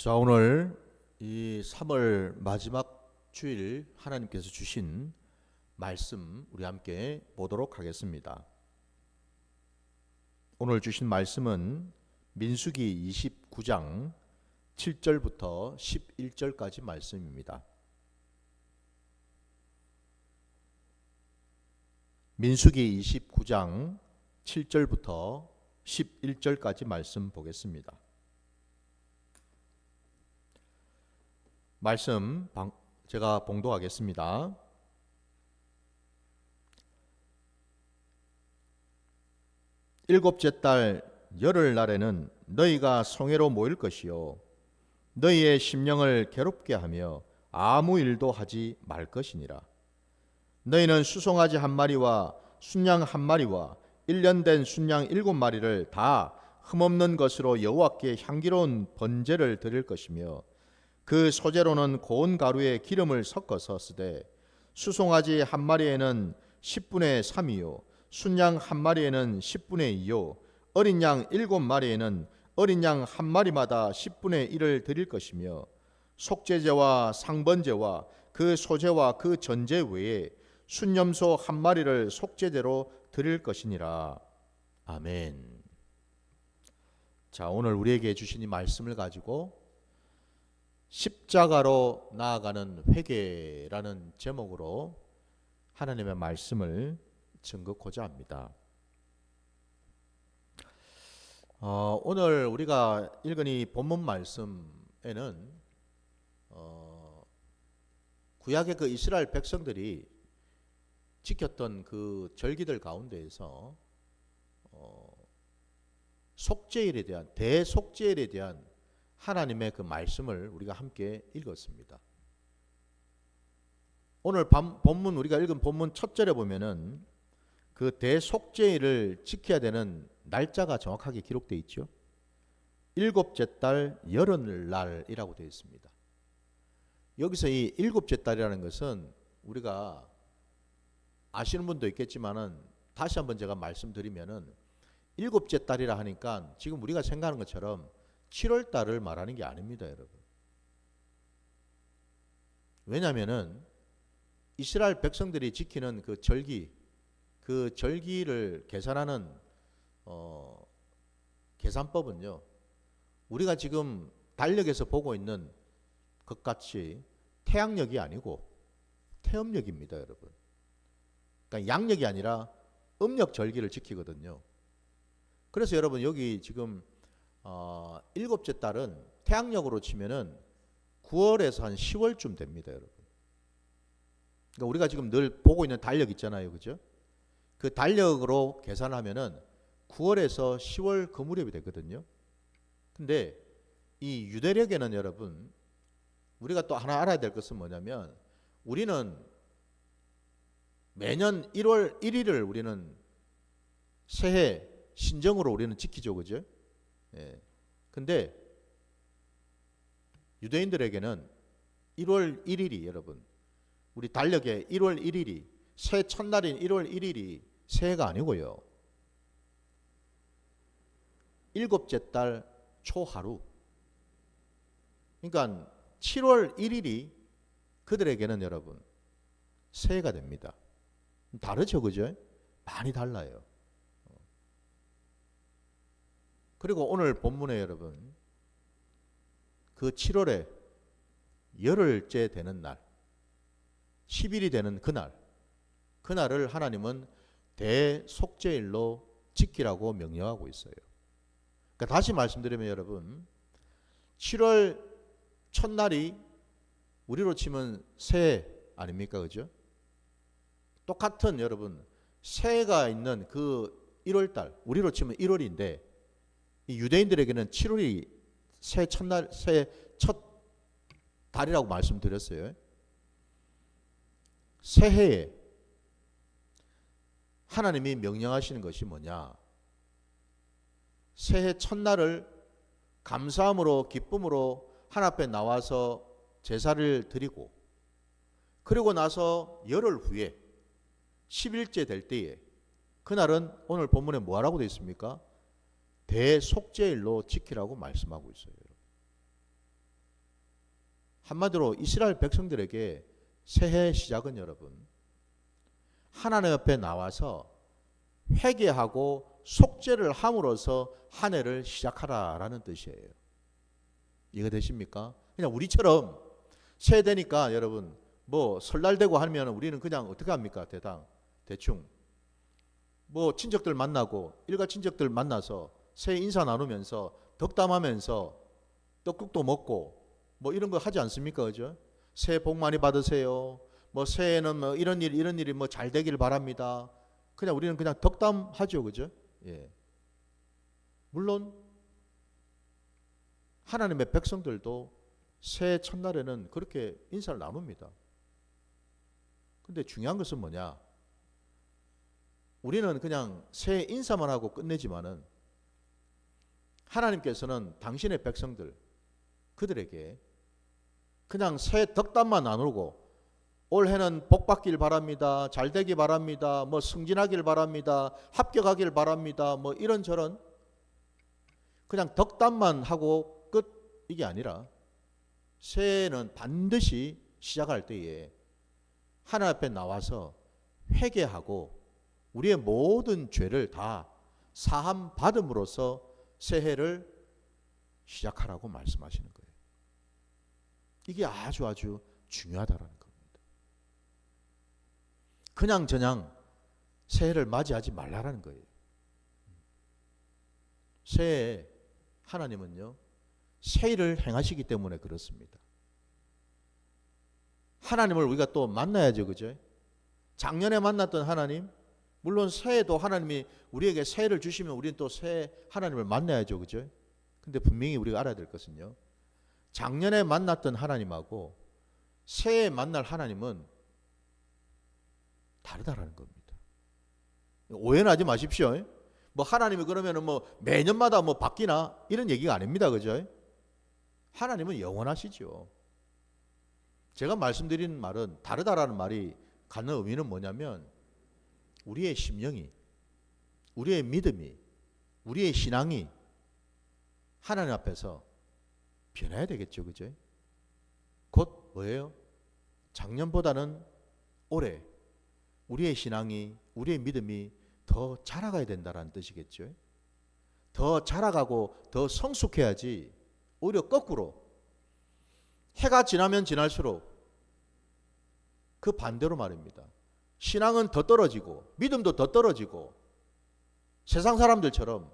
자, 오늘 이 3월 마지막 주일 하나님께서 주신 말씀 우리 함께 보도록 하겠습니다. 오늘 주신 말씀은 민수기 29장 7절부터 11절까지 말씀입니다. 민수기 29장 7절부터 11절까지 말씀 보겠습니다. 말씀 제가 봉독하겠습니다. 일곱째 달 열흘날에는 너희가 성회로 모일 것이요 너희의 심령을 괴롭게 하며 아무 일도 하지 말 것이니라. 너희는 수송아지 한 마리와 순양 한 마리와 1년 된 순양 7마리를 다 흠없는 것으로 여호와께 향기로운 번제를 드릴 것이며 그 소재로는 고운 가루에 기름을 섞어서 쓰되 수송아지 한 마리에는 10분의 3이요 순양 한 마리에는 10분의 2요 어린 양 7마리에는 어린 양 한 마리마다 10분의 1을 드릴 것이며 속죄제와 상번제와 그 소제와 그 전제 외에 순염소 한 마리를 속죄제로 드릴 것이니라. 아멘. 자, 오늘 우리에게 주신 이 말씀을 가지고 십자가로 나아가는 회개라는 제목으로 하나님의 말씀을 증거하고자 합니다. 오늘 우리가 읽은 이 본문 말씀에는 구약의 그 이스라엘 백성들이 지켰던 그 절기들 가운데에서 속죄일에 대한 대속죄일에 대한 하나님의 그 말씀을 우리가 함께 읽었습니다. 오늘 본문 우리가 읽은 본문 첫 절에 보면은 그 대속죄일을 지켜야 되는 날짜가 정확하게 기록되어 있죠. 일곱째 달 열흘날이라고 되어 있습니다. 여기서 이 일곱째 달이라는 것은 우리가 아시는 분도 있겠지만은 다시 한번 제가 말씀드리면은 일곱째 달이라 하니까 지금 우리가 생각하는 것처럼 7월 달을 말하는 게 아닙니다, 여러분. 왜냐하면은 이스라엘 백성들이 지키는 그 절기를 계산하는 계산법은요, 우리가 지금 달력에서 보고 있는 것 같이 태양력이 아니고 태음력입니다, 여러분. 그러니까 양력이 아니라 음력 절기를 지키거든요. 그래서 여러분 여기 지금 일곱째 달은 태양력으로 치면은 9월에서 한 10월쯤 됩니다, 여러분. 그러니까 우리가 지금 늘 보고 있는 달력 있잖아요, 그죠? 그 달력으로 계산하면은 9월에서 10월 그 무렵이 되거든요. 근데 이 유대력에는 여러분 우리가 또 하나 알아야 될 것은 뭐냐면 우리는 매년 1월 1일을 우리는 새해 신정으로 우리는 지키죠, 그죠? 예. 근데 유대인들에게는 1월 1일이 여러분 우리 달력에 1월 1일이 새해 첫날인 1월 1일이 새해가 아니고요. 일곱째 달 초하루. 그러니까 7월 1일이 그들에게는 여러분 새해가 됩니다. 다르죠, 그죠? 많이 달라요. 그리고 오늘 본문에 여러분 그 7월에 열흘째 되는 날 10일이 되는 그날을 하나님은 대속죄일로 지키라고 명령하고 있어요. 그러니까 다시 말씀드리면 여러분 7월 첫날이 우리로 치면 새해 아닙니까, 그죠? 똑같은 여러분 새해가 있는 그 1월달 우리로 치면 1월인데 이 유대인들에게는 7월이 새해 첫날 새해 첫 달이라고 말씀드렸어요. 새해에 하나님이 명령하시는 것이 뭐냐? 새해 첫날을 감사함으로 기쁨으로 하나님 앞에 나와서 제사를 드리고 그리고 나서 열흘 후에 10일째 될 때에 그날은 오늘 본문에 뭐라고 되어 있습니까? 대속죄일로 지키라고 말씀하고 있어요. 한마디로 이스라엘 백성들에게 새해 시작은 여러분 하나님 앞에 나와서 회개하고 속죄를 함으로써 한 해를 시작하라라는 뜻이에요. 이해되십니까? 그냥 우리처럼 새해 되니까 여러분 뭐 설날 되고 하면 우리는 그냥 어떻게 합니까? 대충 뭐 친척들 만나고 일가 친척들 만나서 새해 인사 나누면서 덕담하면서 떡국도 먹고 뭐 이런 거 하지 않습니까? 그죠? 새해 복 많이 받으세요. 뭐 새해는 뭐 이런 일이 뭐 잘 되길 바랍니다. 그냥 우리는 그냥 덕담하죠. 그죠? 예. 물론 하나님의 백성들도 새해 첫날에는 그렇게 인사를 나눕니다. 근데 중요한 것은 뭐냐? 우리는 그냥 새해 인사만 하고 끝내지만은 하나님께서는 당신의 백성들 그들에게 그냥 새해 덕담만 나누고 올해는 복 받길 바랍니다. 잘 되길 바랍니다. 뭐 승진하길 바랍니다. 합격하길 바랍니다. 뭐 이런저런 그냥 덕담만 하고 끝 이게 아니라 새해는 반드시 시작할 때에 하나님 앞에 나와서 회개하고 우리의 모든 죄를 다 사함 받음으로써 새해를 시작하라고 말씀하시는 거예요. 이게 아주 중요하다라는 겁니다. 그냥 새해를 맞이하지 말라라는 거예요. 새해 하나님은요 새 일을 행하시기 때문에 그렇습니다. 하나님을 우리가 또 만나야죠. 그죠? 작년에 만났던 하나님 물론 새해도 하나님이 우리에게 새해를 주시면 우리는 또 새해 하나님을 만나야죠. 그죠? 근데 분명히 우리가 알아야 될 것은요 작년에 만났던 하나님하고 새해 만날 하나님은 다르다라는 겁니다. 오해는 하지 마십시오. 뭐 하나님이 그러면은 뭐 매년마다 뭐 바뀌나 이런 얘기가 아닙니다. 그죠? 하나님은 영원하시죠. 제가 말씀드리는 말은 다르다라는 말이 갖는 의미는 뭐냐면 우리의 심령이 우리의 믿음이 우리의 신앙이 하나님 앞에서 변해야 되겠죠. 그죠? 곧 뭐예요? 작년보다는 올해 우리의 신앙이 우리의 믿음이 더 자라가야 된다는 뜻이겠죠. 더 자라가고 더 성숙해야지 오히려 거꾸로 해가 지나면 지날수록 그 반대로 말입니다. 신앙은 더 떨어지고 믿음도 더 떨어지고 세상 사람들처럼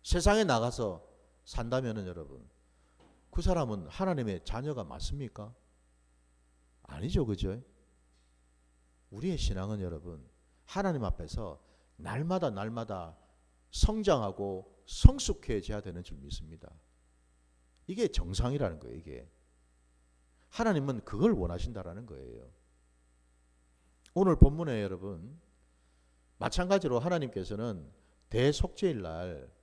세상에 나가서 산다면은 여러분 그 사람은 하나님의 자녀가 맞습니까? 아니죠. 그죠? 우리의 신앙은 여러분 하나님 앞에서 날마다 성장하고 성숙해져야 되는 줄 믿습니다. 이게 정상이라는 거예요. 이게 하나님은 그걸 원하신다라는 거예요. 오늘 본문에 여러분 마찬가지로 하나님께서는 대속죄일 날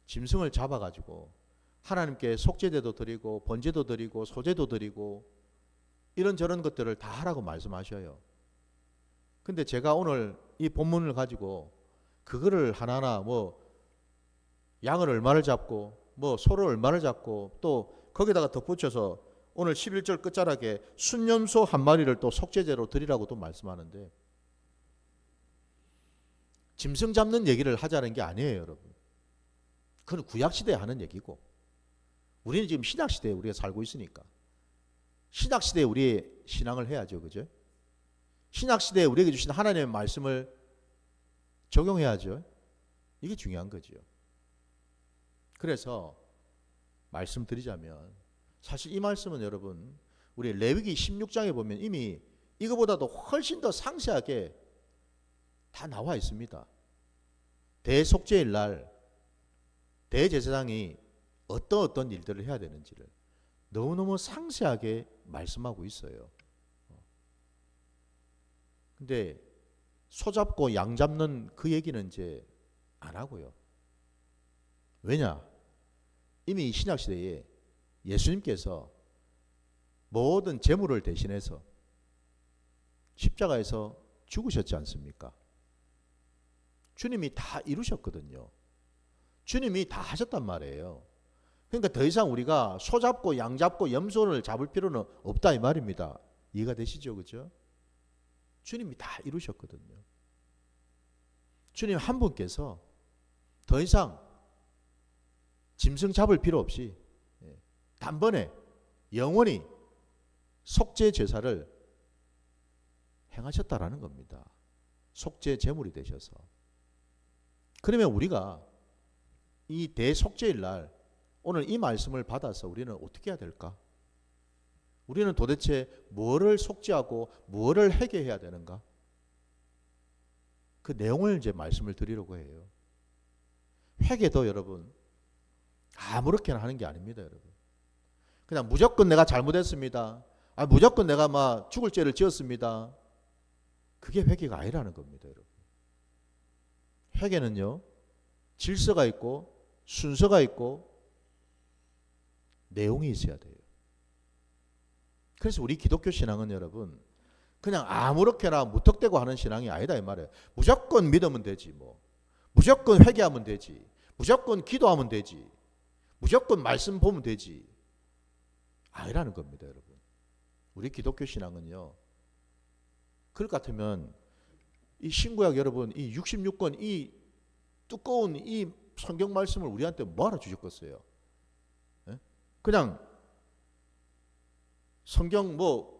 짐승을 잡아가지고 하나님께 속죄제도 드리고 번제도 드리고 소제도 드리고 이런저런 것들을 다 하라고 말씀하셔요. 근데 제가 오늘 이 본문을 가지고 그거를 하나하나 뭐 양을 얼마를 잡고 뭐 소를 얼마를 잡고 또 거기다가 덧붙여서 오늘 11절 끝자락에 순염소 한 마리를 또 속죄제로 드리라고 또 말씀하는데 짐승 잡는 얘기를 하자는 게 아니에요. 여러분 그건 구약시대에 하는 얘기고 우리는 지금 신약시대에 우리가 살고 있으니까 신약시대에 우리의 신앙을 해야죠. 그죠? 신약시대에 우리에게 주신 하나님의 말씀을 적용해야죠. 이게 중요한 거죠. 그래서 말씀드리자면 사실 이 말씀은 여러분 우리 레위기 16장에 보면 이미 이거보다도 훨씬 더 상세하게 다 나와 있습니다. 대속죄일 날 대제사장이 어떤 일들을 해야 되는지를 너무너무 상세하게 말씀하고 있어요. 근데 소 잡고 양 잡는 그 얘기는 이제 안 하고요. 왜냐? 이미 신약시대에 예수님께서 모든 재물을 대신해서 십자가에서 죽으셨지 않습니까? 주님이 다 이루셨거든요. 주님이 다 하셨단 말이에요. 그러니까 더 이상 우리가 소 잡고 양 잡고 염소를 잡을 필요는 없다 이 말입니다. 이해가 되시죠? 그죠? 주님이 다 이루셨거든요. 주님 한 분께서 더 이상 짐승 잡을 필요 없이 단번에 영원히 속죄 제사를 행하셨다라는 겁니다. 속죄 제물이 되셔서. 그러면 우리가 이 대속죄일 날 오늘 이 말씀을 받아서 우리는 어떻게 해야 될까? 우리는 도대체 뭐를 속죄하고 뭐를 회개해야 되는가? 그 내용을 이제 말씀을 드리려고 해요. 회개도 여러분 아무렇게나 하는 게 아닙니다, 여러분. 그냥 무조건 내가 잘못했습니다. 무조건 내가 막 죽을 죄를 지었습니다. 그게 회개가 아니라는 겁니다, 여러분. 회개는요, 질서가 있고 순서가 있고 내용이 있어야 돼요. 그래서 우리 기독교 신앙은 여러분 그냥 아무렇게나 무턱대고 하는 신앙이 아니다 이 말이에요. 무조건 믿으면 되지 뭐. 무조건 회개하면 되지. 무조건 기도하면 되지. 무조건 말씀 보면 되지. 아니라는 겁니다, 여러분. 우리 기독교 신앙은요. 그럴 것 같으면 이 신구약 여러분 이 66권 이 두꺼운 이 성경 말씀을 우리한테 뭐하러 주셨겠어요? 그냥 성경 뭐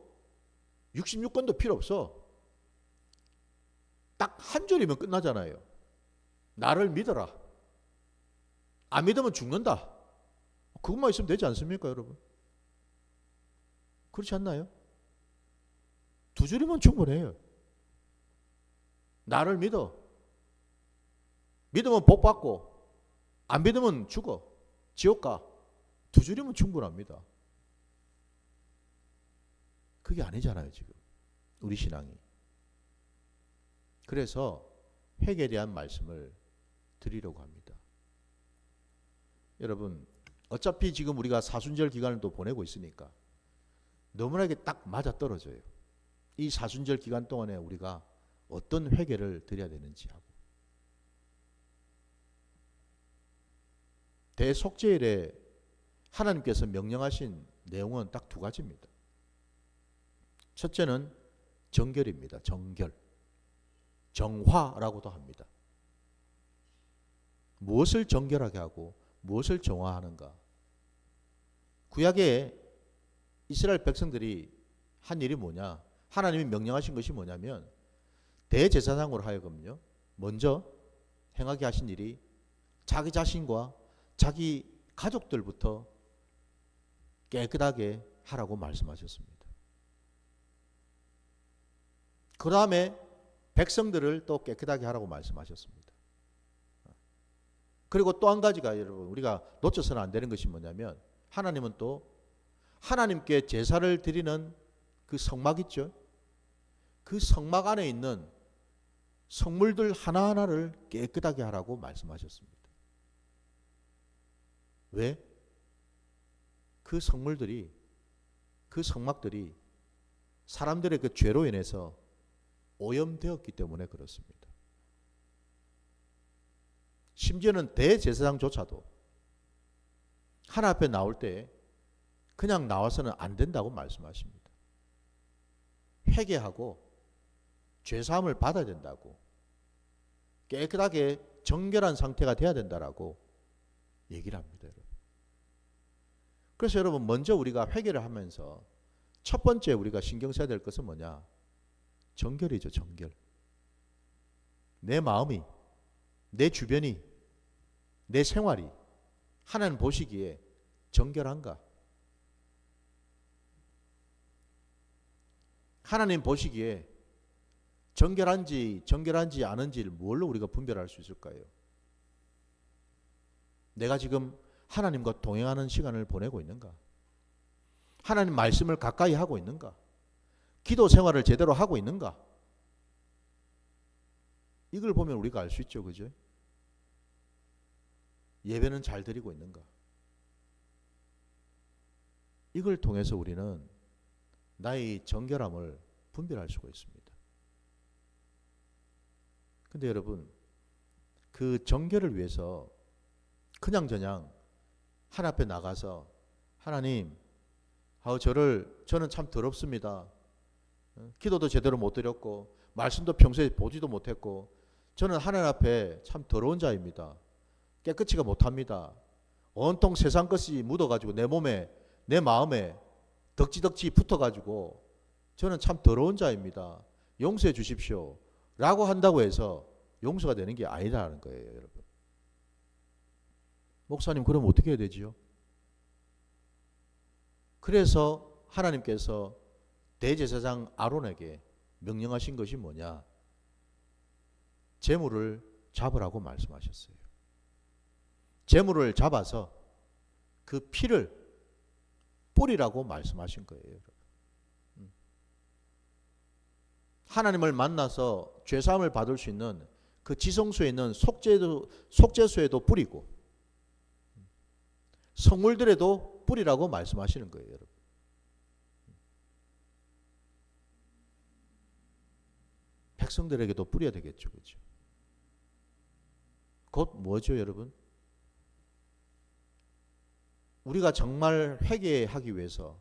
66권도 필요 없어. 딱 한 줄이면 끝나잖아요. 나를 믿어라. 안 믿으면 죽는다. 그것만 있으면 되지 않습니까, 여러분? 그렇지 않나요? 두 줄이면 충분해요. 나를 믿어. 믿으면 복 받고 안 믿으면 죽어. 지옥 가. 두 줄이면 충분합니다. 그게 아니잖아요, 지금. 우리 신앙이. 그래서 회개에 대한 말씀을 드리려고 합니다. 여러분, 어차피 지금 우리가 사순절 기간을 또 보내고 있으니까 너무나 이게 딱 맞아 떨어져요. 이 사순절 기간 동안에 우리가 어떤 회개를 드려야 되는지 하고. 대속죄일에 하나님께서 명령하신 내용은 딱 두 가지입니다. 첫째는 정결입니다. 정결. 정화라고도 합니다. 무엇을 정결하게 하고 무엇을 정화하는가? 구약에 이스라엘 백성들이 한 일이 뭐냐? 하나님이 명령하신 것이 뭐냐면 대제사장으로 하여금요. 먼저 행하게 하신 일이 자기 자신과 자기 가족들부터 깨끗하게 하라고 말씀하셨습니다. 그 다음에 백성들을 또 깨끗하게 하라고 말씀하셨습니다. 그리고 또 한 가지가 여러분 우리가 놓쳐서는 안 되는 것이 뭐냐면 하나님은 또 하나님께 제사를 드리는 그 성막 있죠. 그 성막 안에 있는 성물들 하나하나를 깨끗하게 하라고 말씀하셨습니다. 왜? 그 성물들이 그 성막들이 사람들의 그 죄로 인해서 오염되었기 때문에 그렇습니다. 심지어는 대제사장조차도 하나님 앞에 나올 때 그냥 나와서는 안 된다고 말씀하십니다. 회개하고 죄사함을 받아야 된다고, 깨끗하게 정결한 상태가 돼야 된다라고 얘기를 합니다. 여러분. 그래서 여러분 먼저 우리가 회개를 하면서 첫 번째 우리가 신경 써야 될 것은 뭐냐? 정결이죠. 정결. 내 마음이, 내 주변이, 내 생활이 하나님 보시기에 정결한가? 하나님 보시기에 정결한지 아닌지를 뭘로 우리가 분별할 수 있을까요? 내가 지금 하나님과 동행하는 시간을 보내고 있는가? 하나님 말씀을 가까이 하고 있는가? 기도 생활을 제대로 하고 있는가? 이걸 보면 우리가 알 수 있죠. 그죠? 예배는 잘 드리고 있는가? 이걸 통해서 우리는 나의 정결함을 분별할 수가 있습니다. 근데 여러분, 그 정결을 위해서 그냥저냥 하나님 앞에 나가서 하나님, 저는 참 더럽습니다. 기도도 제대로 못 드렸고 말씀도 평소에 보지도 못했고 저는 하나님 앞에 참 더러운 자입니다. 깨끗이가 못합니다. 온통 세상 것이 묻어가지고 내 몸에 내 마음에 덕지덕지 붙어가지고 저는 참 더러운 자입니다. 용서해 주십시오. 라고 한다고 해서 용서가 되는 게 아니라는 거예요, 여러분. 목사님, 그럼 어떻게 해야 되지요? 그래서 하나님께서 대제사장 아론에게 명령하신 것이 뭐냐? 제물을 잡으라고 말씀하셨어요. 제물을 잡아서 그 피를 뿌리라고 말씀하신 거예요. 하나님을 만나서 죄사함을 받을 수 있는 그 지성소에 있는 속죄소에도 뿌리고 성물들에도 뿌리라고 말씀하시는 거예요, 여러분. 백성들에게도 뿌려야 되겠죠, 그렇죠? 곧 뭐죠, 여러분? 우리가 정말 회개하기 위해서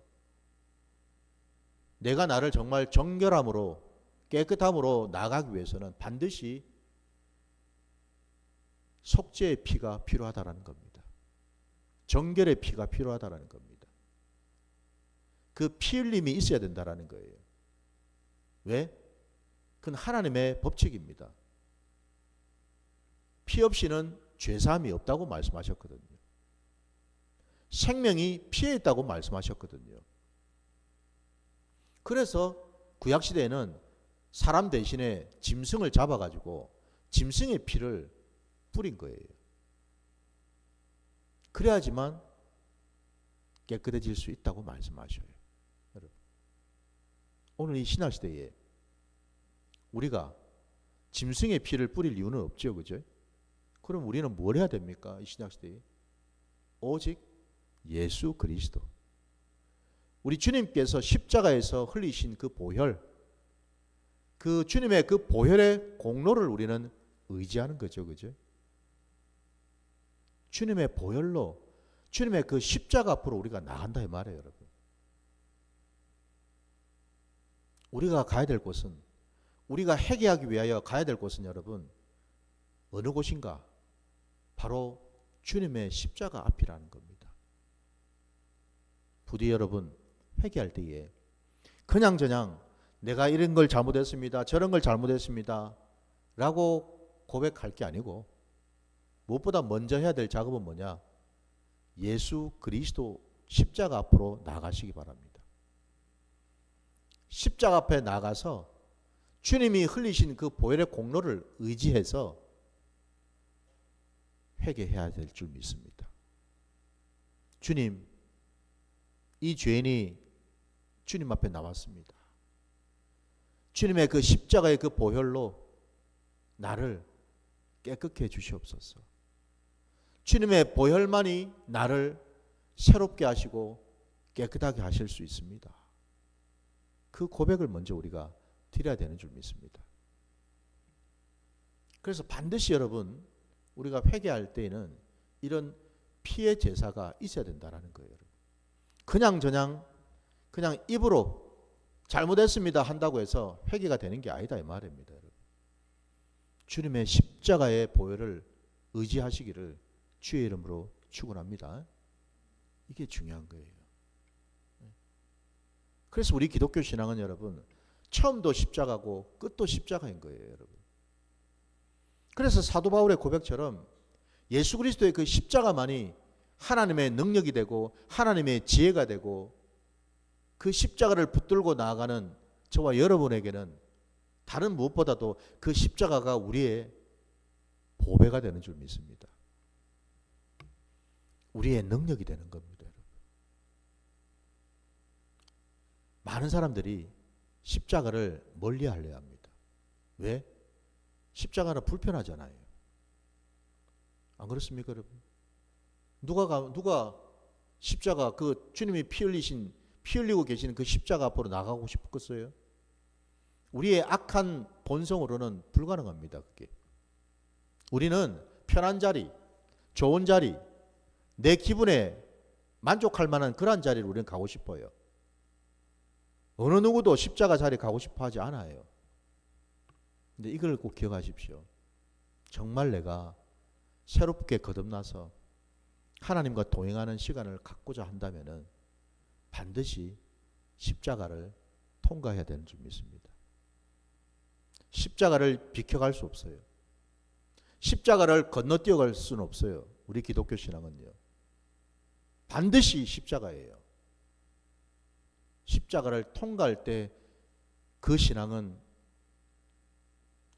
내가 나를 정말 정결함으로 깨끗함으로 나아가기 위해서는 반드시 속죄의 피가 필요하다는 겁니다. 정결의 피가 필요하다는 겁니다. 그 피 흘림이 있어야 된다는 거예요. 왜? 그건 하나님의 법칙입니다. 피 없이는 죄사함이 없다고 말씀하셨거든요. 생명이 피에 있다고 말씀하셨거든요. 그래서 구약시대에는 사람 대신에 짐승을 잡아가지고 짐승의 피를 뿌린 거예요. 그래야지만 깨끗해질 수 있다고 말씀하셔요. 여러분, 오늘 이 신약시대에 우리가 짐승의 피를 뿌릴 이유는 없죠, 그죠? 그럼 우리는 뭘 해야 됩니까? 이 신약시대에 오직 예수 그리스도, 우리 주님께서 십자가에서 흘리신 그 보혈, 그 주님의 그 보혈의 공로를 우리는 의지하는 거죠, 그죠? 주님의 보혈로, 주님의 그 십자가 앞으로 우리가 나간다 이 말이에요, 여러분. 우리가 가야 될 곳은, 우리가 회개하기 위하여 가야 될 곳은 여러분 어느 곳인가? 바로 주님의 십자가 앞이라는 겁니다. 부디 여러분 회개할 때에 그냥저냥 내가 이런 걸 잘못했습니다, 저런 걸 잘못했습니다 라고 고백할 게 아니고, 무엇보다 먼저 해야 될 작업은 뭐냐? 예수 그리스도 십자가 앞으로 나가시기 바랍니다. 십자가 앞에 나가서 주님이 흘리신 그 보혈의 공로를 의지해서 회개해야 될 줄 믿습니다. 주님, 이 죄인이 주님 앞에 나왔습니다. 주님의 그 십자가의 그 보혈로 나를 깨끗게 해 주시옵소서. 주님의 보혈만이 나를 새롭게 하시고 깨끗하게 하실 수 있습니다. 그 고백을 먼저 우리가 드려야 되는 줄 믿습니다. 그래서 반드시 여러분 우리가 회개할 때에는 이런 피의 제사가 있어야 된다는 거예요. 그냥 입으로 잘못했습니다 한다고 해서 회개가 되는 게 아니다 이 말입니다. 여러분. 주님의 십자가의 보혈을 의지하시기를 주의 이름으로 축원합니다. 이게 중요한 거예요. 그래서 우리 기독교 신앙은 여러분 처음도 십자가고 끝도 십자가인 거예요, 여러분. 그래서 사도 바울의 고백처럼 예수 그리스도의 그 십자가만이 하나님의 능력이 되고 하나님의 지혜가 되고 그 십자가를 붙들고 나아가는 저와 여러분에게는 다른 무엇보다도 그 십자가가 우리의 보배가 되는 줄 믿습니다. 우리의 능력이 되는 겁니다, 여러분. 많은 사람들이 십자가를 멀리하려 합니다. 왜? 십자가는 불편하잖아요. 안 그렇습니까, 여러분? 누가 십자가 그 주님이 피 흘리고 계시는 그 십자가 앞으로 나가고 싶겠어요? 우리의 악한 본성으로는 불가능합니다, 그게. 우리는 편한 자리, 좋은 자리, 내 기분에 만족할 만한 그런 자리를 우리는 가고 싶어요. 어느 누구도 십자가 자리에 가고 싶어 하지 않아요. 근데 이걸 꼭 기억하십시오. 정말 내가 새롭게 거듭나서 하나님과 동행하는 시간을 갖고자 한다면 반드시 십자가를 통과해야 되는 줄 믿습니다. 십자가를 비켜갈 수 없어요. 십자가를 건너뛰어갈 수는 없어요. 우리 기독교 신앙은요. 반드시 십자가예요. 십자가를 통과할 때 그 신앙은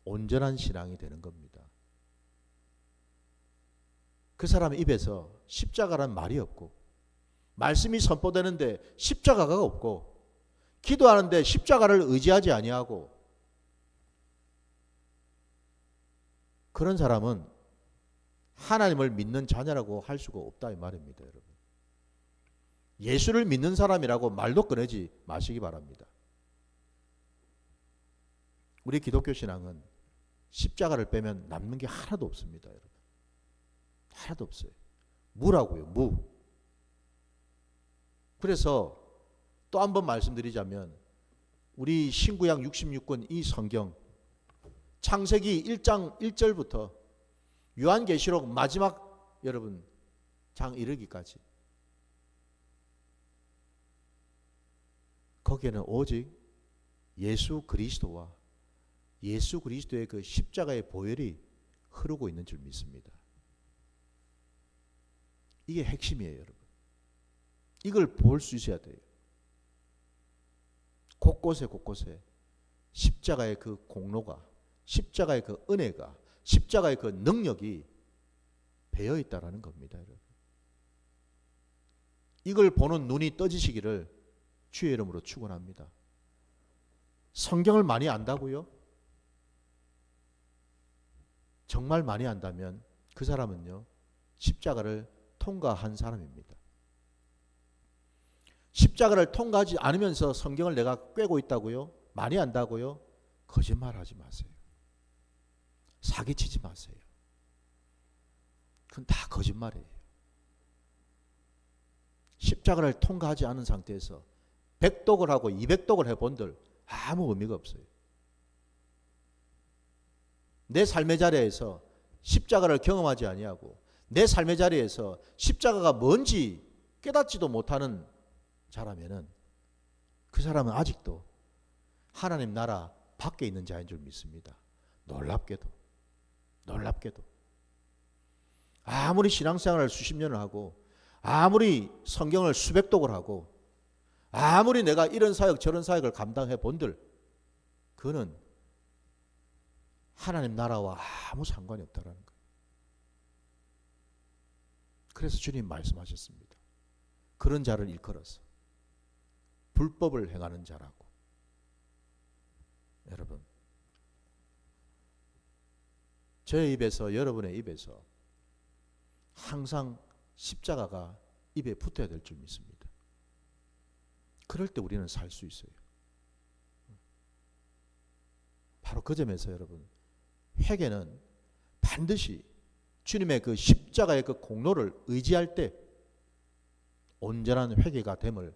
온전한 신앙이 되는 겁니다. 그 사람 입에서 십자가란 말이 없고, 말씀이 선포되는데 십자가가 없고, 기도하는데 십자가를 의지하지 아니하고, 그런 사람은 하나님을 믿는 자녀라고 할 수가 없다 이 말입니다, 여러분. 예수를 믿는 사람이라고 말도 꺼내지 마시기 바랍니다. 우리 기독교 신앙은 십자가를 빼면 남는 게 하나도 없습니다, 여러분. 하나도 없어요. 무라고요, 무. 그래서 또 한 번 말씀드리자면 우리 신구약 66권 이 성경 창세기 1장 1절부터 요한계시록 마지막 여러분 장 이르기까지 거기에는 오직 예수 그리스도와 예수 그리스도의 그 십자가의 보혈이 흐르고 있는 줄 믿습니다. 이게 핵심이에요, 여러분. 이걸 볼 수 있어야 돼요. 곳곳에 곳곳에 십자가의 그 공로가, 십자가의 그 은혜가, 십자가의 그 능력이 배어 있다라는 겁니다, 여러분. 이걸 보는 눈이 떠지시기를 주의 이름으로 축원합니다. 성경을 많이 안다고요? 정말 많이 안다면 그 사람은요, 십자가를 통과한 사람입니다. 십자가를 통과하지 않으면서 성경을 내가 꿰고 있다고요? 많이 안다고요? 거짓말하지 마세요. 사기치지 마세요. 그건 다 거짓말이에요. 십자가를 통과하지 않은 상태에서 100독을 하고 200독을 해본들 아무 의미가 없어요. 내 삶의 자리에서 십자가를 경험하지 아니하고 내 삶의 자리에서 십자가가 뭔지 깨닫지도 못하는 자라면은 그 사람은 아직도 하나님 나라 밖에 있는 자인 줄 믿습니다. 놀랍게도 아무리 신앙생활을 수십 년을 하고 아무리 성경을 수백 독을 하고 아무리 내가 이런 사역 저런 사역을 감당해 본들 그는 하나님 나라와 아무 상관이 없다라는 거예요. 그래서 주님 말씀하셨습니다. 그런 자를 일컬어서 불법을 행하는 자라고. 여러분, 저의 입에서 여러분의 입에서 항상 십자가가 입에 붙어야 될 줄 믿습니다. 그럴 때 우리는 살 수 있어요. 바로 그 점에서 여러분, 회개는 반드시 주님의 그 십자가의 그 공로를 의지할 때 온전한 회개가 됨을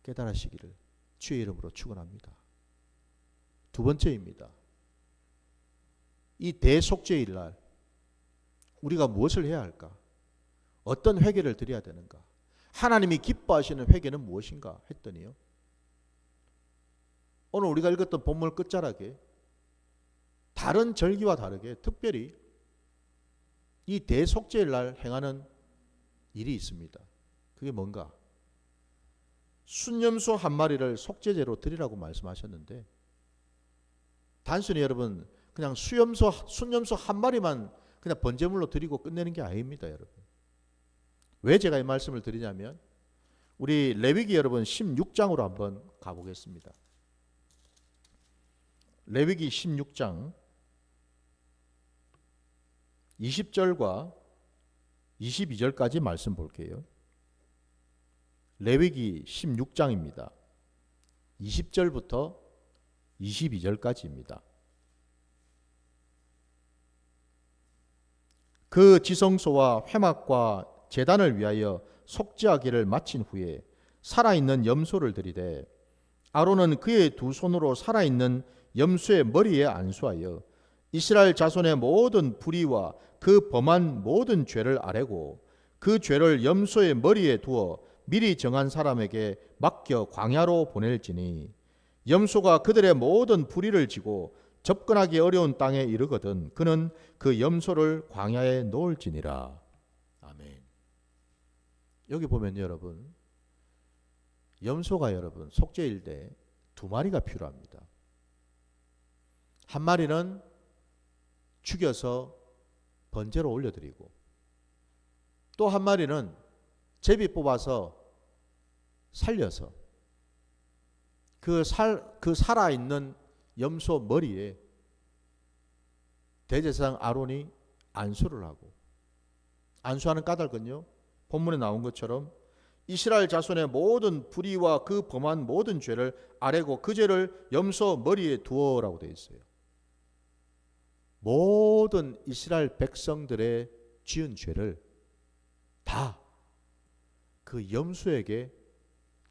깨달으시기를 주의 이름으로 축원합니다. 두 번째입니다. 이 대속죄일 날 우리가 무엇을 해야 할까? 어떤 회개를 드려야 되는가? 하나님이 기뻐하시는 회개는 무엇인가 했더니요, 오늘 우리가 읽었던 본문 끝자락에 다른 절기와 다르게 특별히 이 대속죄일 날 행하는 일이 있습니다. 그게 뭔가? 순염소 한 마리를 속죄제로 드리라고 말씀하셨는데 단순히 여러분 그냥 순염소 한 마리만 그냥 번제물로 드리고 끝내는 게 아닙니다, 여러분. 왜 제가 이 말씀을 드리냐면 우리 레위기 여러분 16장으로 한번 가보겠습니다. 레위기 16장 20절과 22절까지 말씀 볼게요. 레위기 16장입니다. 20절부터 22절까지입니다. 그 지성소와 회막과 제단을 위하여 속죄하기를 마친 후에 살아있는 염소를 드리되 아론은 그의 두 손으로 살아있는 염소의 머리에 안수하여 이스라엘 자손의 모든 불의와 그 범한 모든 죄를 아뢰고 그 죄를 염소의 머리에 두어 미리 정한 사람에게 맡겨 광야로 보낼지니 염소가 그들의 모든 불의를 지고 접근하기 어려운 땅에 이르거든 그는 그 염소를 광야에 놓을지니라. 아멘. 여기 보면 여러분, 염소가 여러분 속죄일 때 두 마리가 필요합니다. 한 마리는 죽여서 번제로 올려드리고 또 한 마리는 제비 뽑아서 살려서 그 살아있는 염소 머리에 대제사장 아론이 안수를 하고, 안수하는 까닭은요, 본문에 나온 것처럼 이스라엘 자손의 모든 불의와 그 범한 모든 죄를 아뢰고 그 죄를 염소 머리에 두어라고 되어 있어요. 모든 이스라엘 백성들의 지은 죄를 다 그 염소에게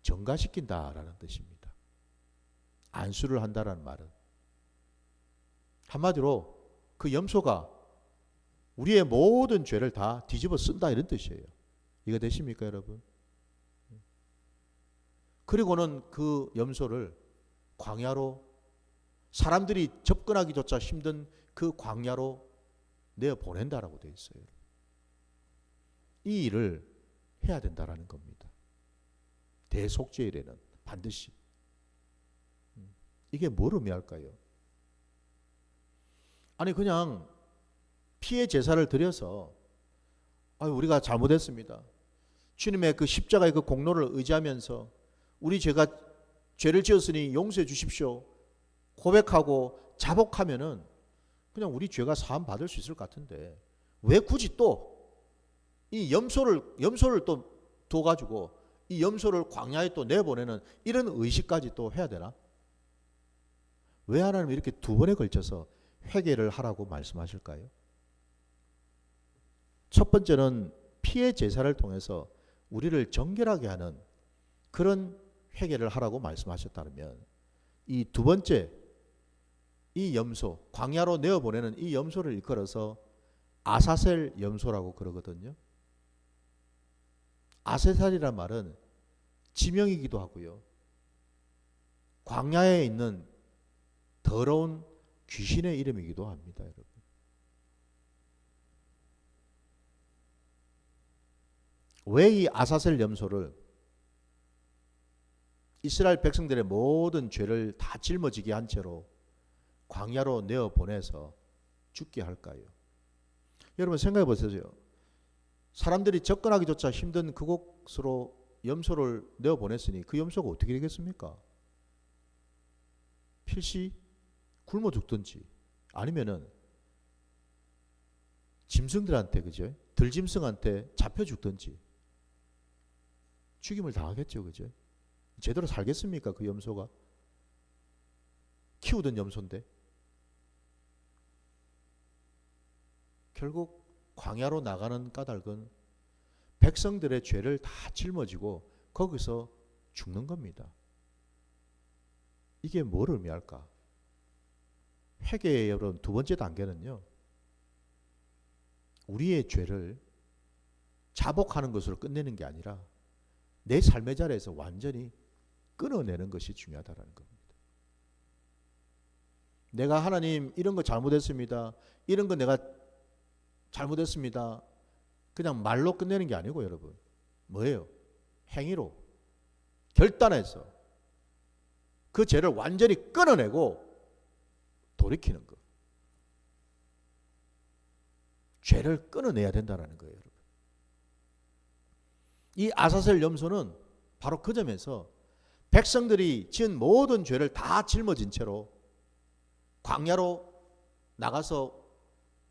전가시킨다라는 뜻입니다. 안수를 한다라는 말은 한마디로 그 염소가 우리의 모든 죄를 다 뒤집어 쓴다 이런 뜻이에요. 이거 되십니까 여러분? 그리고는 그 염소를 광야로, 사람들이 접근하기조차 힘든 그 광야로 내어 보낸다라고 되어 있어요. 이 일을 해야 된다라는 겁니다. 대속죄일에는 반드시. 이게 뭘 의미할까요? 아니 그냥 피해 제사를 드려서 우리가 잘못했습니다. 주님의 그 십자가의 그 공로를 의지하면서 우리 죄를 지었으니 용서해 주십시오 고백하고 자복하면은 그냥 우리 죄가 사함 받을 수 있을 것 같은데 왜 굳이 또 이 염소를 또 둬가지고 이 염소를 광야에 또 내보내는 이런 의식까지 또 해야 되나? 왜 하나님이 이렇게 두 번에 걸쳐서 회개를 하라고 말씀하실까요? 첫 번째는 피해 제사를 통해서 우리를 정결하게 하는 그런 회개를 하라고 말씀하셨다면, 이 두 번째, 이 염소, 광야로 내어보내는 이 염소를 일컬어서 아사셀 염소라고 그러거든요. 아사셀이란 말은 지명이기도 하고요, 광야에 있는 더러운 귀신의 이름이기도 합니다. 여러분, 왜 이 아사셀 염소를 이스라엘 백성들의 모든 죄를 다 짊어지게 한 채로 광야로 내어보내서 죽게 할까요? 여러분 생각해 보세요. 사람들이 접근하기조차 힘든 그곳으로 염소를 내어보냈으니 그 염소가 어떻게 되겠습니까? 필시 굶어 죽든지 아니면은 짐승들한테, 그죠? 들짐승한테 잡혀 죽든지 죽임을 당하겠죠. 그죠? 제대로 살겠습니까? 그 염소가 키우던 염소인데. 결국 광야로 나가는 까닭은 백성들의 죄를 다 짊어지고 거기서 죽는 겁니다. 이게 뭘 의미할까? 회개의 여러분 두 번째 단계는요, 우리의 죄를 자복하는 것으로 끝내는 게 아니라 내 삶의 자리에서 완전히 끊어내는 것이 중요하다는 겁니다. 내가 하나님 이런 거 잘못했습니다, 이런 거 내가 잘못했습니다, 그냥 말로 끝내는 게 아니고 여러분 뭐예요? 행위로 결단해서 그 죄를 완전히 끊어내고 돌이키는 것. 죄를 끊어내야 된다는 거예요. 여러분. 이 아사셀 염소는 바로 그 점에서 백성들이 지은 모든 죄를 다 짊어진 채로 광야로 나가서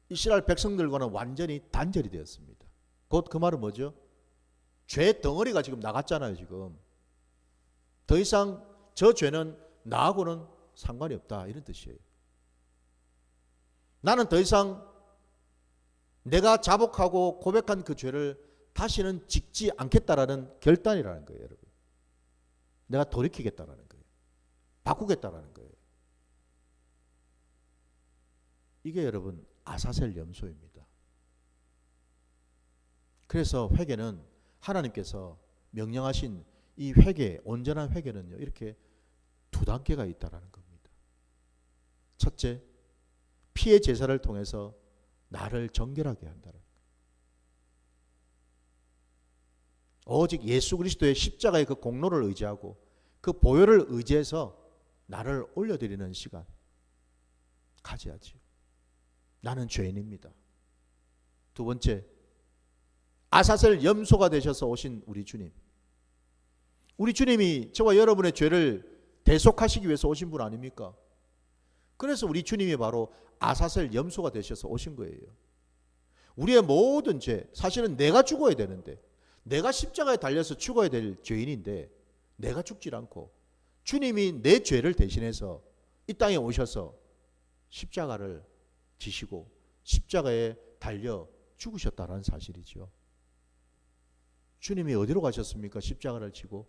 이스라엘 백성들과는 완전히 단절이 되었습니다. 곧 그 말은 뭐죠? 죄 덩어리가 지금 나갔잖아요. 지금 더 이상 저 죄는 나하고는 상관이 없다 이런 뜻이에요. 나는 더 이상 내가 자복하고 고백한 그 죄를 다시는 짓지 않겠다라는 결단이라는 거예요, 여러분. 내가 돌이키겠다라는 거예요. 바꾸겠다라는 거예요. 이게 여러분 아사셀 염소입니다. 그래서 회개는 하나님께서 명령하신 이 회개, 온전한 회개는요, 이렇게 두 단계가 있다라는 겁니다. 첫째, 피의 제사를 통해서 나를 정결하게 한다는 거예요. 오직 예수 그리스도의 십자가의 그 공로를 의지하고 그 보혈을 의지해서 나를 올려드리는 시간 가져야지요. 나는 죄인입니다. 두 번째, 아사셀 염소가 되셔서 오신 우리 주님. 우리 주님이 저와 여러분의 죄를 대속하시기 위해서 오신 분 아닙니까? 그래서 우리 주님이 바로 아사셀 염소가 되셔서 오신 거예요. 우리의 모든 죄, 사실은 내가 죽어야 되는데, 내가 십자가에 달려서 죽어야 될 죄인인데 내가 죽질 않고 주님이 내 죄를 대신해서 이 땅에 오셔서 십자가를 지시고 십자가에 달려 죽으셨다는 사실이죠. 주님이 어디로 가셨습니까? 십자가를 지고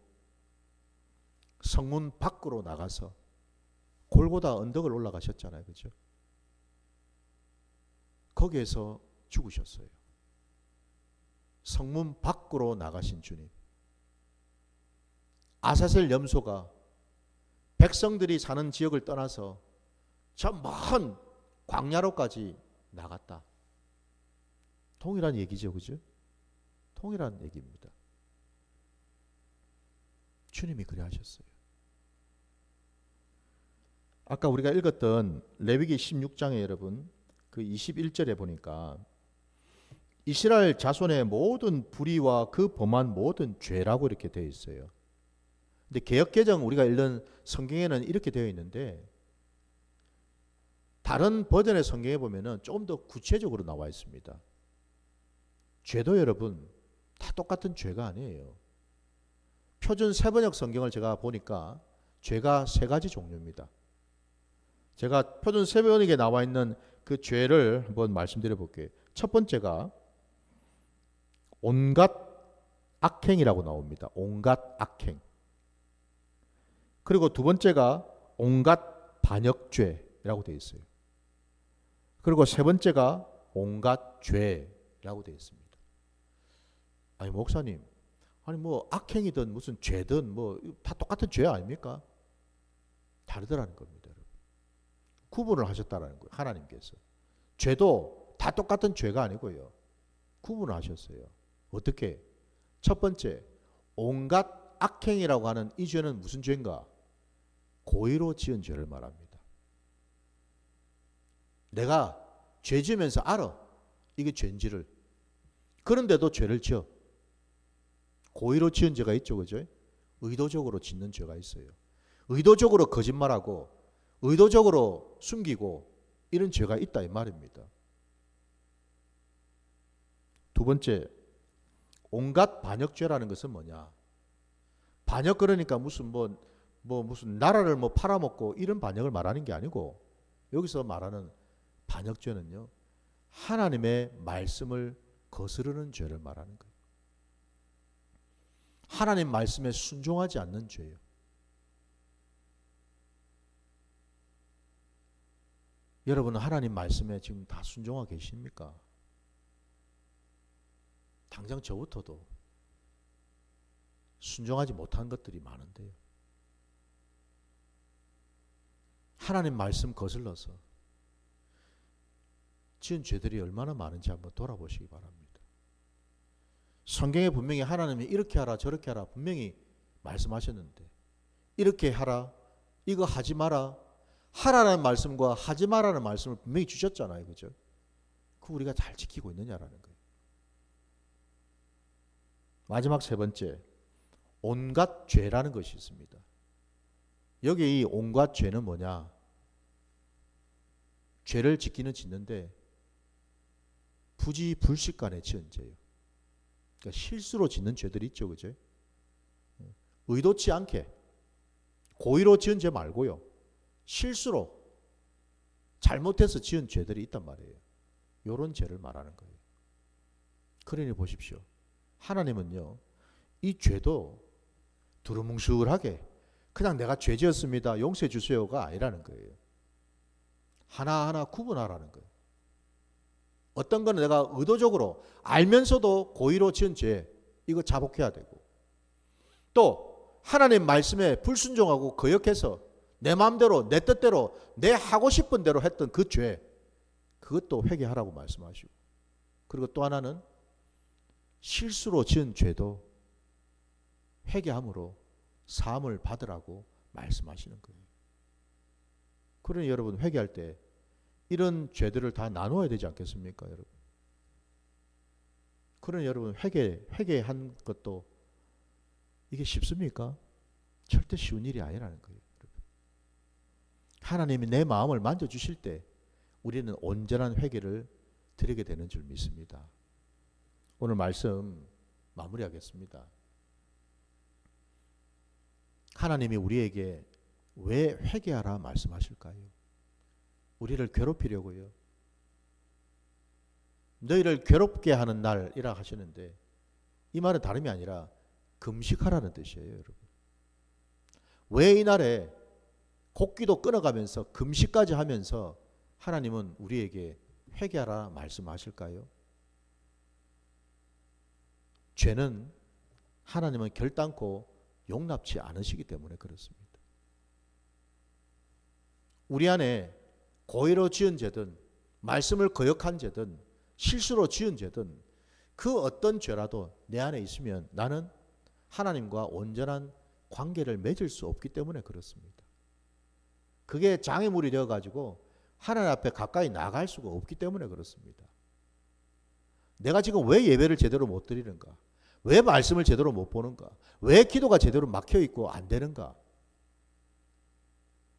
성문 밖으로 나가서 골고다 언덕을 올라가셨잖아요. 그죠? 거기에서 죽으셨어요. 성문 밖으로 나가신 주님. 아사셀 염소가 백성들이 사는 지역을 떠나서 저 먼 광야로까지 나갔다. 동일한 얘기죠. 그죠? 동일한 얘기입니다. 주님이 그래 하셨어요. 아까 우리가 읽었던 레위기 16장에 여러분 그 21절에 보니까 이스라엘 자손의 모든 불의와 그 범한 모든 죄라고 이렇게 되어 있어요. 근데 개역개정 우리가 읽는 성경에는 이렇게 되어 있는데 다른 버전의 성경에 보면은 조금 더 구체적으로 나와 있습니다. 죄도 여러분 다 똑같은 죄가 아니에요. 표준 세번역 성경을 제가 보니까 죄가 세 가지 종류입니다. 제가 표준 세번역에 나와 있는 그 죄를 한번 말씀드려 볼게요. 첫 번째가 온갖 악행이라고 나옵니다. 온갖 악행. 그리고 두 번째가 온갖 반역죄라고 되어 있어요. 그리고 세 번째가 온갖 죄라고 되어 있습니다. 아니 목사님, 아니 뭐 악행이든 무슨 죄든 뭐 다 똑같은 죄 아닙니까? 다르더라는 겁니다. 구분을 하셨다라는 거예요. 하나님께서. 죄도 다 똑같은 죄가 아니고요. 구분을 하셨어요. 어떻게? 첫 번째, 온갖 악행이라고 하는 이 죄는 무슨 죄인가? 고의로 지은 죄를 말합니다. 내가 죄 지으면서 알아. 이게 죄인지를. 그런데도 죄를 지어. 고의로 지은 죄가 있죠. 그죠? 의도적으로 짓는 죄가 있어요. 의도적으로 거짓말하고 의도적으로 숨기고 이런 죄가 있다 이 말입니다. 두 번째, 온갖 반역죄라는 것은 뭐냐? 반역 그러니까 무슨 무슨 나라를 팔아먹고 이런 반역을 말하는 게 아니고 여기서 말하는 반역죄는요, 하나님의 말씀을 거스르는 죄를 말하는 거예요. 하나님 말씀에 순종하지 않는 죄예요. 여러분은 하나님 말씀에 지금 다 순종하고 계십니까? 당장 저부터도 순종하지 못한 것들이 많은데요. 하나님 말씀 거슬러서 지은 죄들이 얼마나 많은지 한번 돌아보시기 바랍니다. 성경에 분명히 하나님이 이렇게 하라 저렇게 하라 분명히 말씀하셨는데 이렇게 하라 이거 하지 마라 하라는 말씀과 하지 마라는 말씀을 분명히 주셨잖아요. 그죠? 그거 우리가 잘 지키고 있느냐라는 거예요. 마지막 세 번째, 온갖 죄라는 것이 있습니다. 여기 이 온갖 죄는 뭐냐? 죄를 짓기는 짓는데 부지불식간에 지은 죄예요. 그러니까 실수로 짓는 죄들이 있죠. 그죠? 의도치 않게 고의로 지은 죄 말고요. 실수로 잘못해서 지은 죄들이 있단 말이에요. 이런 죄를 말하는 거예요. 그러니 보십시오. 하나님은요, 이 죄도 두루뭉술하게 그냥 내가 죄 지었습니다, 용서해 주세요가 아니라는 거예요. 하나하나 구분하라는 거예요. 어떤 거는 내가 의도적으로 알면서도 고의로 지은 죄, 이거 자복해야 되고, 또 하나님 말씀에 불순종하고 거역해서 내 마음대로 내 뜻대로 내 하고 싶은 대로 했던 그 죄, 그것도 회개하라고 말씀하시고, 그리고 또 하나는 실수로 지은 죄도 회개함으로 사함을 받으라고 말씀하시는 거예요. 그러니 여러분, 회개할 때 이런 죄들을 다 나누어야 되지 않겠습니까, 여러분? 그러니 여러분, 회개한 것도 이게 쉽습니까? 절대 쉬운 일이 아니라는 거예요, 여러분. 하나님이 내 마음을 만져주실 때 우리는 온전한 회개를 드리게 되는 줄 믿습니다. 오늘 말씀 마무리하겠습니다. 하나님이 우리에게 왜 회개하라 말씀하실까요? 우리를 괴롭히려고요. 너희를 괴롭게 하는 날이라 하시는데, 이 말은 다름이 아니라 금식하라는 뜻이에요, 여러분. 왜 이 날에 곡기도 끊어가면서 금식까지 하면서 하나님은 우리에게 회개하라 말씀하실까요? 죄는 하나님은 결단코 용납치 않으시기 때문에 그렇습니다. 우리 안에 고의로 지은 죄든 말씀을 거역한 죄든 실수로 지은 죄든 그 어떤 죄라도 내 안에 있으면 나는 하나님과 온전한 관계를 맺을 수 없기 때문에 그렇습니다. 그게 장애물이 되어가지고 하나님 앞에 가까이 나갈 수가 없기 때문에 그렇습니다. 내가 지금 왜 예배를 제대로 못 드리는가? 왜 말씀을 제대로 못 보는가? 왜 기도가 제대로 막혀있고 안 되는가?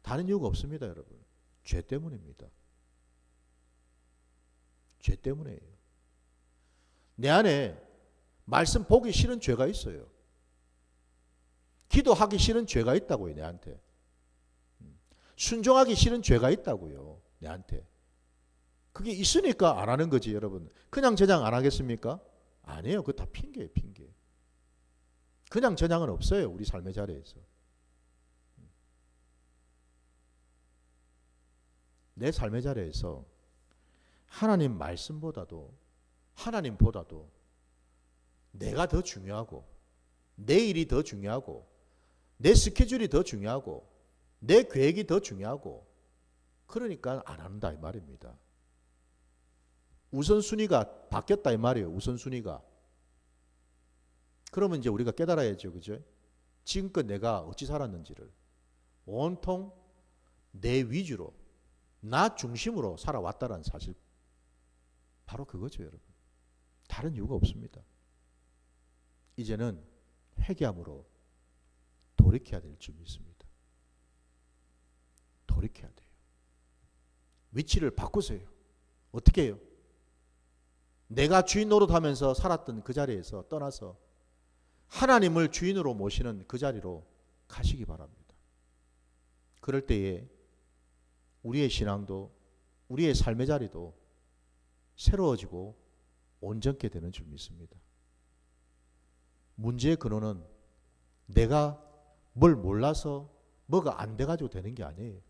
다른 이유가 없습니다, 여러분. 죄 때문입니다. 죄 때문이에요. 내 안에 말씀 보기 싫은 죄가 있어요. 기도하기 싫은 죄가 있다고요, 내한테. 순종하기 싫은 죄가 있다고요, 내한테. 그게 있으니까 안 하는 거지, 여러분. 그냥 저장 안 하겠습니까? 아니에요. 그거 다 핑계예요, 핑계. 그냥 저장은 없어요, 우리 삶의 자리에서. 내 삶의 자리에서 하나님 말씀보다도, 하나님보다도 내가 더 중요하고, 내 일이 더 중요하고, 내 스케줄이 더 중요하고, 내 계획이 더 중요하고, 그러니까 안 한다 이 말입니다. 우선순위가 바뀌었다 이 말이에요. 우선순위가. 그러면 이제 우리가 깨달아야죠, 그죠? 지금껏 내가 어찌 살았는지를 온통 내 위주로, 나 중심으로 살아왔다는 사실, 바로 그거죠, 여러분. 다른 이유가 없습니다. 이제는 회개함으로 돌이켜야 될 줄 믿습니다. 돌이켜야 돼요. 위치를 바꾸세요. 어떻게 해요? 내가 주인 노릇하면서 살았던 그 자리에서 떠나서 하나님을 주인으로 모시는 그 자리로 가시기 바랍니다. 그럴 때에 우리의 신앙도, 우리의 삶의 자리도 새로워지고 온전케 되는 줄 믿습니다. 문제의 근원은 내가 뭘 몰라서 뭐가 안 돼가지고 되는 게 아니에요.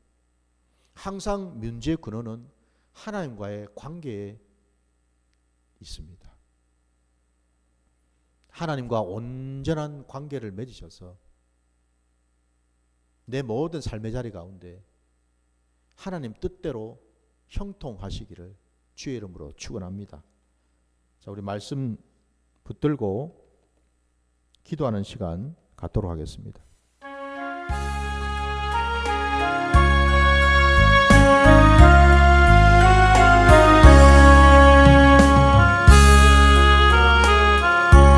항상 문제의 근원은 하나님과의 관계에 있습니다. 하나님과 온전한 관계를 맺으셔서 내 모든 삶의 자리 가운데 하나님 뜻대로 형통하시기를 주의 이름으로 축원합니다. 자, 우리 말씀 붙들고 기도하는 시간 갖도록 하겠습니다.